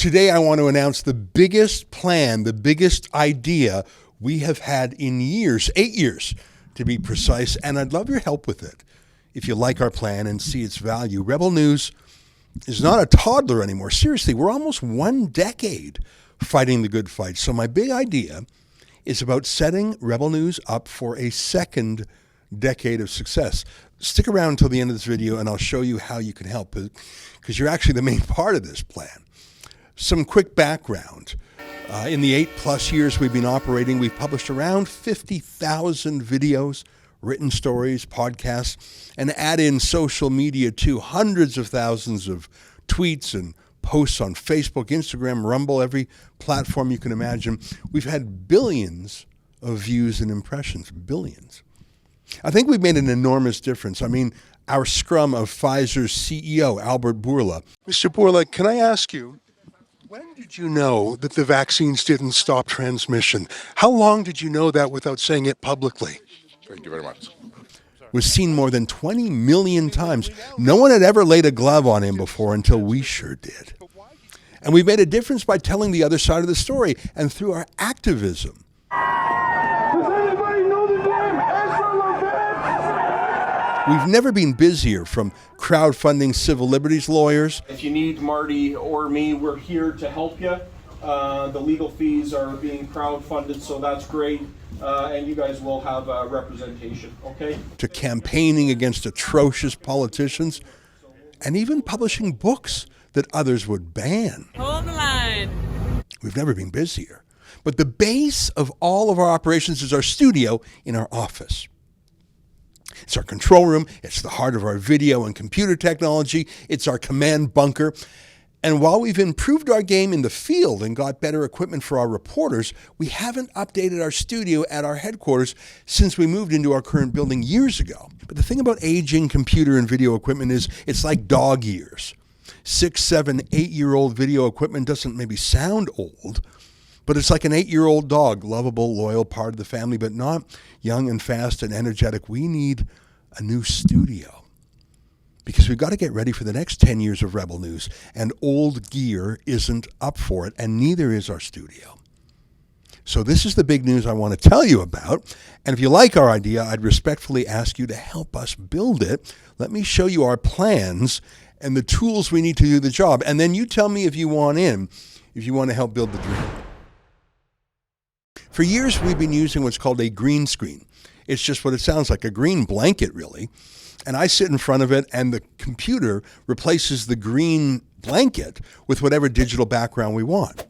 Today, I want to announce the biggest plan, the biggest idea we have had in years, 8 years to be precise, and I'd love your help with it. If you like our plan and see its value, Rebel News is not a toddler anymore. Seriously, we're almost 1 decade fighting the good fight. So my big idea is about setting Rebel News up for a second decade of success. Stick around until the end of this video and I'll show you how you can help, because you're actually the main part of this plan. Some quick background. In the 8+ years we've been operating, we've published around 50,000 videos, written stories, podcasts, and add in social media too. Hundreds of thousands of tweets and posts on Facebook, Instagram, Rumble, every platform you can imagine. We've had billions of views and impressions, billions. I think we've made an enormous difference. I mean, our scrum of Pfizer's CEO, Albert Bourla. Mr. Bourla, can I ask you, when did you know that the vaccines didn't stop transmission? How long did you know that without saying it publicly? Thank you very much. Was seen more than 20 million times. No one had ever laid a glove on him before until we sure did. And we made a difference by telling the other side of the story and through our activism. Does anybody know the name Ezra Levant? We've never been busier, from crowdfunding civil liberties lawyers. If you need Marty or me, we're here to help you. The legal fees are being crowdfunded, so that's great. And you guys will have representation, okay? To campaigning against atrocious politicians, and even publishing books that others would ban. Hold the line. We've never been busier. But the base of all of our operations is our studio in our office. It's our control room. It's the heart of our video and computer technology. It's our command bunker. And while we've improved our game in the field and got better equipment for our reporters, we haven't updated our studio at our headquarters since we moved into our current building years ago. But the thing about aging computer and video equipment is it's like dog years. 6, 7, 8-year-old video equipment doesn't maybe sound old, but it's like an 8-year-old dog, lovable, loyal, part of the family, but not young and fast and energetic. We need a new studio, because we've got to get ready for the next 10 years of Rebel News, and old gear isn't up for it, and neither is our studio. So this is the big news I want to tell you about, and if you like our idea, I'd respectfully ask you to help us build it. Let me show you our plans and the tools we need to do the job, and then you tell me if you want to help build the dream. For years, we've been using what's called a green screen. It's just what it sounds like, a green blanket, really. And I sit in front of it, and the computer replaces the green blanket with whatever digital background we want.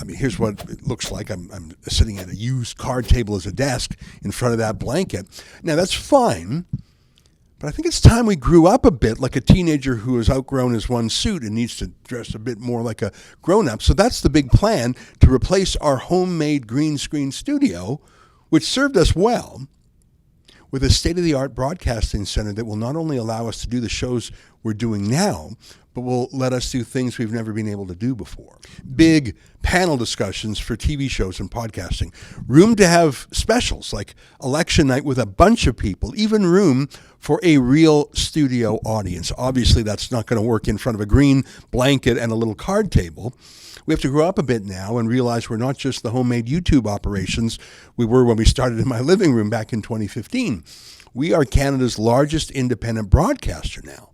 I mean, here's what it looks like. I'm sitting at a used card table as a desk in front of that blanket. Now, that's fine, but I think it's time we grew up a bit, like a teenager who has outgrown his one suit and needs to dress a bit more like a grown-up. So that's the big plan, to replace our homemade green screen studio, which served us well, with a state-of-the-art broadcasting center that will not only allow us to do the shows we're doing now, but will let us do things we've never been able to do before. Big panel discussions for TV shows and podcasting. Room to have specials like election night with a bunch of people. Even room for a real studio audience. Obviously, that's not going to work in front of a green blanket and a little card table. We have to grow up a bit now and realize we're not just the homemade YouTube operations we were when we started in my living room back in 2015. We are Canada's largest independent broadcaster now.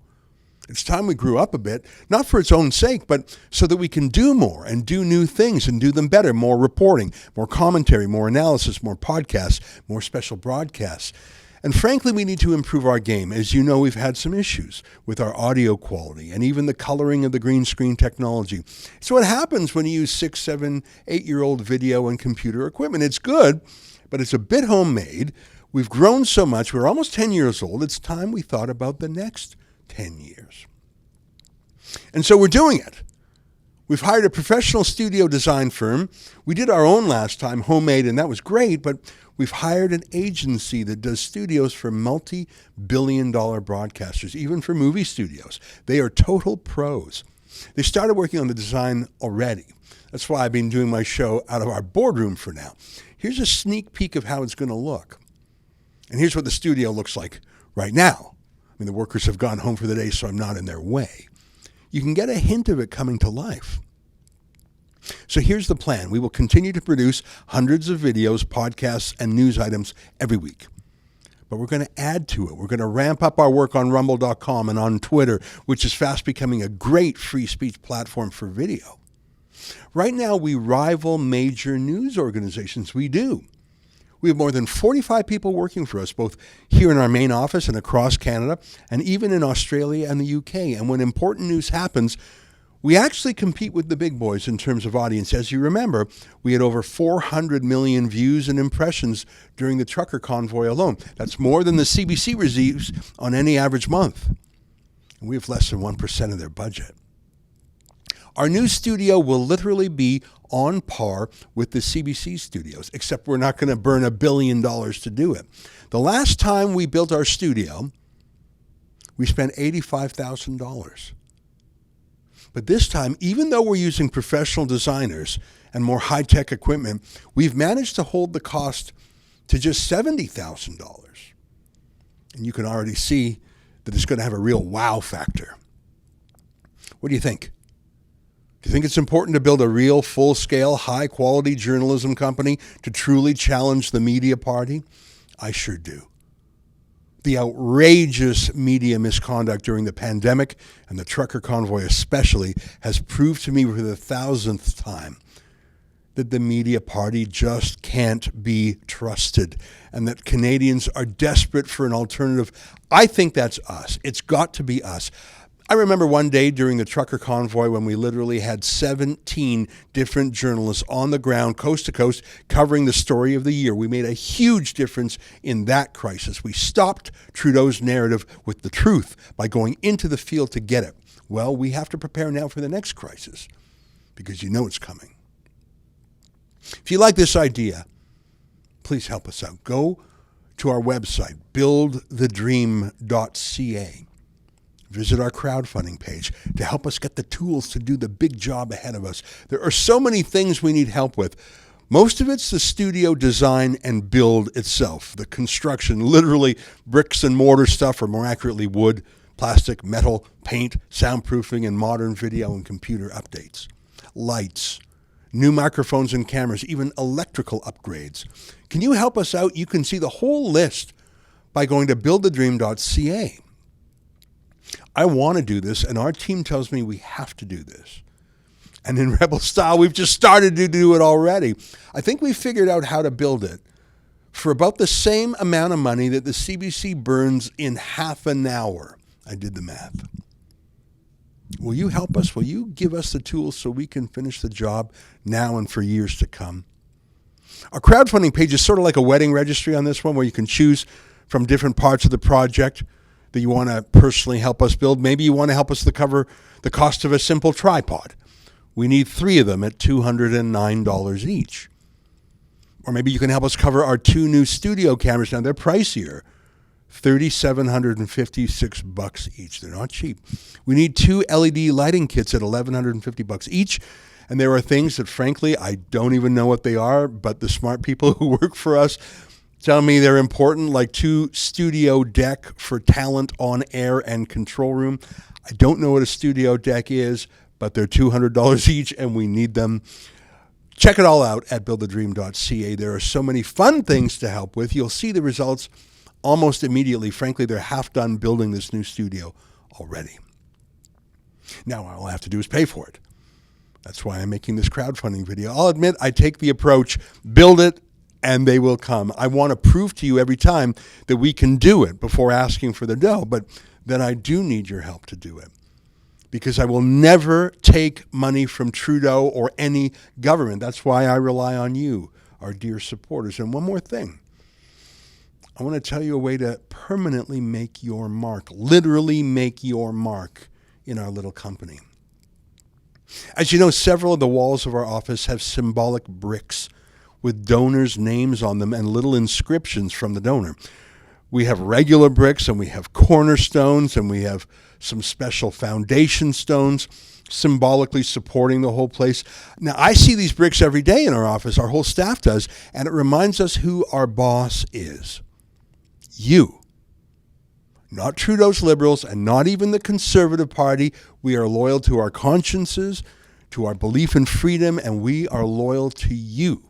It's time we grew up a bit, not for its own sake, but so that we can do more and do new things and do them better. More reporting, more commentary, more analysis, more podcasts, more special broadcasts. And frankly, we need to improve our game. As you know, we've had some issues with our audio quality and even the coloring of the green screen technology. So what happens when you use 6, 7, 8-year-old video and computer equipment? It's good, but it's a bit homemade. We've grown so much. We're almost 10 years old. It's time we thought about the next 10 years. And so we're doing it. We've hired a professional studio design firm. We did our own last time, homemade, and that was great, but we've hired an agency that does studios for multi-billion-dollar broadcasters, even for movie studios. They are total pros. They started working on the design already. That's why I've been doing my show out of our boardroom for now. Here's a sneak peek of how it's going to look. And here's what the studio looks like right now. I mean, the workers have gone home for the day, so I'm not in their way. You can get a hint of it coming to life. So here's the plan. We will continue to produce hundreds of videos, podcasts, and news items every week. But we're going to add to it. We're going to ramp up our work on rumble.com and on Twitter, which is fast becoming a great free speech platform for video. Right now, we rival major news organizations. We do. We have more than 45 people working for us, both here in our main office and across Canada, and even in Australia and the UK. And when important news happens, we actually compete with the big boys in terms of audience. As you remember, we had over 400 million views and impressions during the trucker convoy alone. That's more than the CBC receives on any average month. And we have less than 1% of their budget. Our new studio will literally be on par with the CBC studios, except we're not going to burn $1 billion to do it. The last time we built our studio, we spent $85,000. But this time, even though we're using professional designers and more high-tech equipment, we've managed to hold the cost to just $70,000. And you can already see that it's going to have a real wow factor. What do you think? Do you think it's important to build a real, full-scale, high-quality journalism company to truly challenge the media party? I sure do. The outrageous media misconduct during the pandemic and the trucker convoy especially has proved to me for the 1,000th time that the media party just can't be trusted and that Canadians are desperate for an alternative. I think that's us. It's got to be us. I remember one day during the trucker convoy when we literally had 17 different journalists on the ground, coast to coast, covering the story of the year. We made a huge difference in that crisis. We stopped Trudeau's narrative with the truth by going into the field to get it. Well, we have to prepare now for the next crisis because you know it's coming. If you like this idea, please help us out. Go to our website, buildthedream.ca. Visit our crowdfunding page to help us get the tools to do the big job ahead of us. There are so many things we need help with. Most of it's the studio design and build itself, the construction, literally bricks and mortar stuff, or more accurately wood, plastic, metal, paint, soundproofing, and modern video and computer updates. Lights, new microphones and cameras, even electrical upgrades. Can you help us out? You can see the whole list by going to buildthedream.ca. I want to do this, and our team tells me we have to do this. And in Rebel style, we've just started to do it already. I think we figured out how to build it for about the same amount of money that the CBC burns in half an hour. I did the math. Will you help us? Will you give us the tools so we can finish the job now and for years to come? Our crowdfunding page is sort of like a wedding registry on this one, where you can choose from different parts of the project that you want to personally help us build. Maybe you want to help us to cover the cost of a simple tripod. We need 3 of them at $209 each. Or maybe you can help us cover our 2 new studio cameras. Now, they're pricier, $3,756 each. They're not cheap. We need 2 LED lighting kits at $1,150 each. And there are things that, frankly, I don't even know what they are, but the smart people who work for us tell me they're important, like 2 studio deck for talent on air and control room. I don't know what a studio deck is, but they're $200 each, and we need them. Check it all out at buildthedream.ca. There are so many fun things to help with. You'll see the results almost immediately. Frankly, they're half done building this new studio already. Now all I have to do is pay for it. That's why I'm making this crowdfunding video. I'll admit I take the approach, build it, and they will come. I want to prove to you every time that we can do it before asking for the dough, but then I do need your help to do it, because I will never take money from Trudeau or any government. That's why I rely on you, our dear supporters. And one more thing. I want to tell you a way to permanently make your mark, literally make your mark in our little company. As you know, several of the walls of our office have symbolic bricks with donors' names on them and little inscriptions from the donor. We have regular bricks, and we have cornerstones, and we have some special foundation stones symbolically supporting the whole place. Now, I see these bricks every day in our office. Our whole staff does, and it reminds us who our boss is. You. Not Trudeau's Liberals and not even the Conservative Party. We are loyal to our consciences, to our belief in freedom, and we are loyal to you.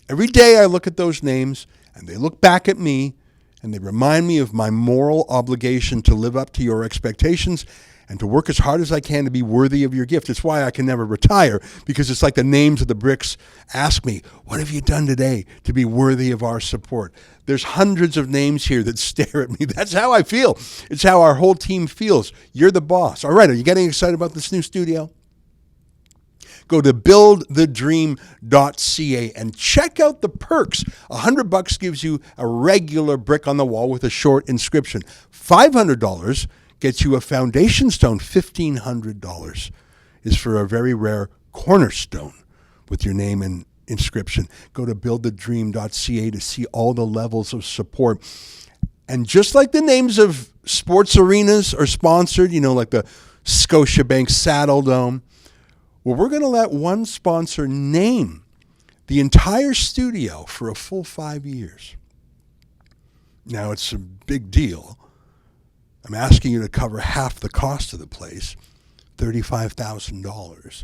Every day I look at those names, and they look back at me, and they remind me of my moral obligation to live up to your expectations and to work as hard as I can to be worthy of your gift. It's why I can never retire, because it's like the names of the bricks ask me, what have you done today to be worthy of our support? There's hundreds of names here that stare at me. That's how I feel. It's how our whole team feels. You're the boss. All right, are you getting excited about this new studio? Go to buildthedream.ca and check out the perks. $100 gives you a regular brick on the wall with a short inscription. $500 gets you a foundation stone. $1,500 is for a very rare cornerstone with your name and inscription. Go to buildthedream.ca to see all the levels of support. And just like the names of sports arenas are sponsored, like the Scotiabank Saddle Dome, well, we're going to let one sponsor name the entire studio for a full 5 years. Now, it's a big deal. I'm asking you to cover half the cost of the place, $35,000.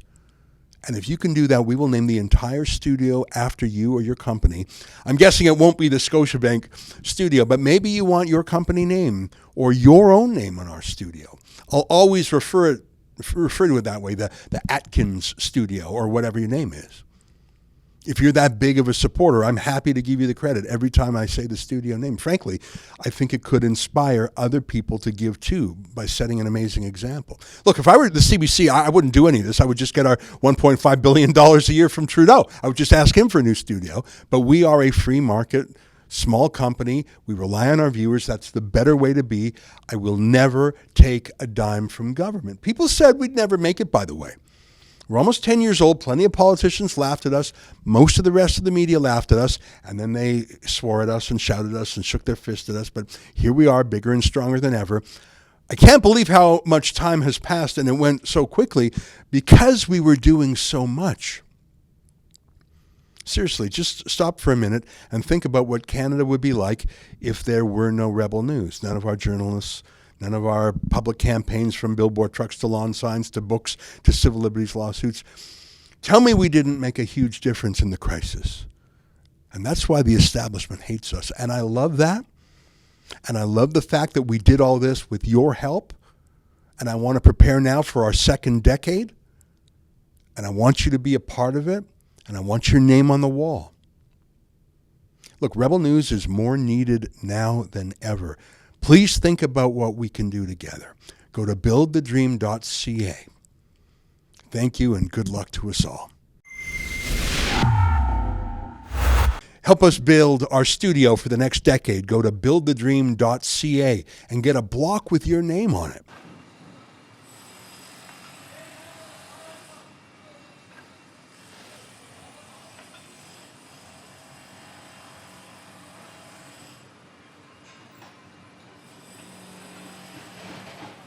And if you can do that, we will name the entire studio after you or your company. I'm guessing it won't be the Scotiabank studio, but maybe you want your company name or your own name on our studio. I'll always refer to it that way, the Atkins studio or whatever your name is. If you're that big of a supporter, I'm happy to give you the credit every time I say the studio name. Frankly, I think it could inspire other people to give too by setting an amazing example. Look, if I were at the CBC, I wouldn't do any of this. I would just get our $1.5 billion a year from Trudeau. I would just ask him for a new studio. But we are a free market, small company. We rely on our viewers. That's the better way to be. I will never take a dime from government. People said we'd never make it, by the way. We're almost 10 years old. Plenty of politicians laughed at us. Most of the rest of the media laughed at us. And then they swore at us and shouted at us and shook their fist at us. But here we are, bigger and stronger than ever. I can't believe how much time has passed and it went so quickly because we were doing so much. Seriously, just stop for a minute and think about what Canada would be like if there were no Rebel News. None of our journalists, none of our public campaigns, from billboard trucks to lawn signs to books to civil liberties lawsuits. Tell me we didn't make a huge difference in the crisis. And that's why the establishment hates us. And I love that. And I love the fact that we did all this with your help. And I want to prepare now for our second decade. And I want you to be a part of it. And I want your name on the wall. Look, Rebel News is more needed now than ever. Please think about what we can do together. Go to buildthedream.ca. Thank you and good luck to us all. Help us build our studio for the next decade. Go to buildthedream.ca and get a block with your name on it.